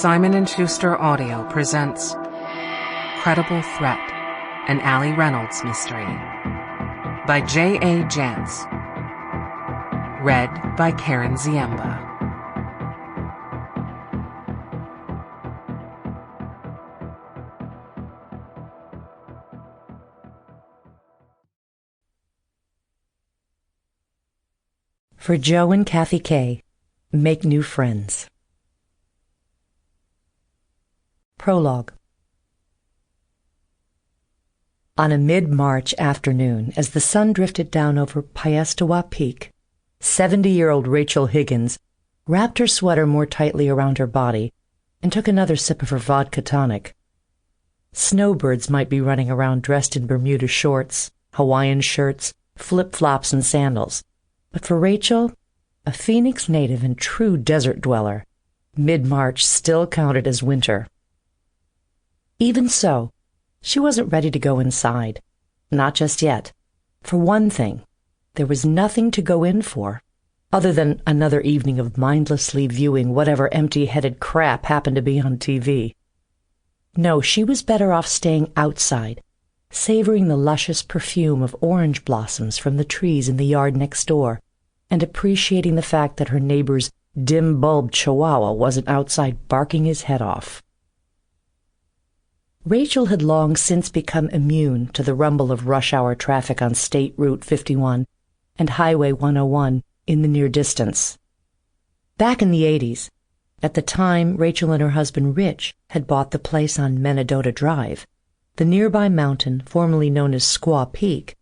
Simon & Schuster Audio presents Credible Threat, an Ali Reynolds mystery by J.A. Jance. Read by Karen Ziemba. For Joe and Kathy K. Make new friends. Prologue. On a mid-March afternoon, as the sun drifted down over Piestewa Peak, 70-year-old Rachel Higgins wrapped her sweater more tightly around her body and took another sip of her vodka tonic. Snowbirds might be running around dressed in Bermuda shorts, Hawaiian shirts, flip-flops, and sandals. But for Rachel, a Phoenix native and true desert dweller, mid-March still counted as winter. Even so, she wasn't ready to go inside. Not just yet. For one thing, there was nothing to go in for, other than another evening of mindlessly viewing whatever empty-headed crap happened to be on TV. No, she was better off staying outside, savoring the luscious perfume of orange blossoms from the trees in the yard next door, and appreciating the fact that her neighbor's dim-bulbed chihuahua wasn't outside barking his head off. Rachel had long since become immune to the rumble of rush-hour traffic on State Route 51 and Highway 101 in the near distance. Back in the 80s, at the time Rachel and her husband Rich had bought the place on Menadota Drive, the nearby mountain, formerly known as Squaw Peak,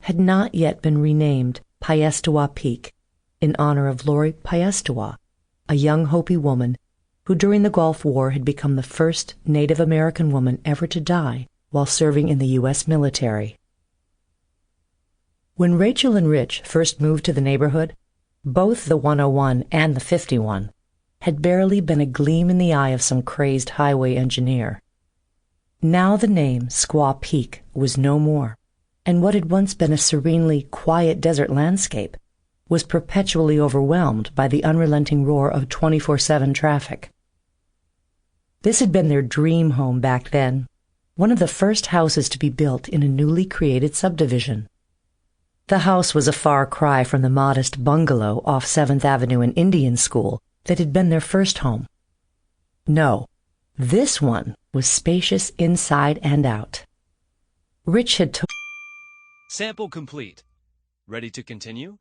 had not yet been renamed Piestewa Peak in honor of Lori Piestewa, a young Hopi woman who during the Gulf War had become the first Native American woman ever to die while serving in the U.S. military. When Rachel and Rich first moved to the neighborhood, both the 101 and the 51 had barely been a gleam in the eye of some crazed highway engineer. Now the name Squaw Peak was no more, and what had once been a serenely quiet desert landscape was perpetually overwhelmed by the unrelenting roar of 24/7 traffic. This had been their dream home back then, one of the first houses to be built in a newly created subdivision. The house was a far cry from the modest bungalow off 7th Avenue and Indian School that had been their first home. No, this one was spacious inside and out. Rich had Sample complete. Ready to continue?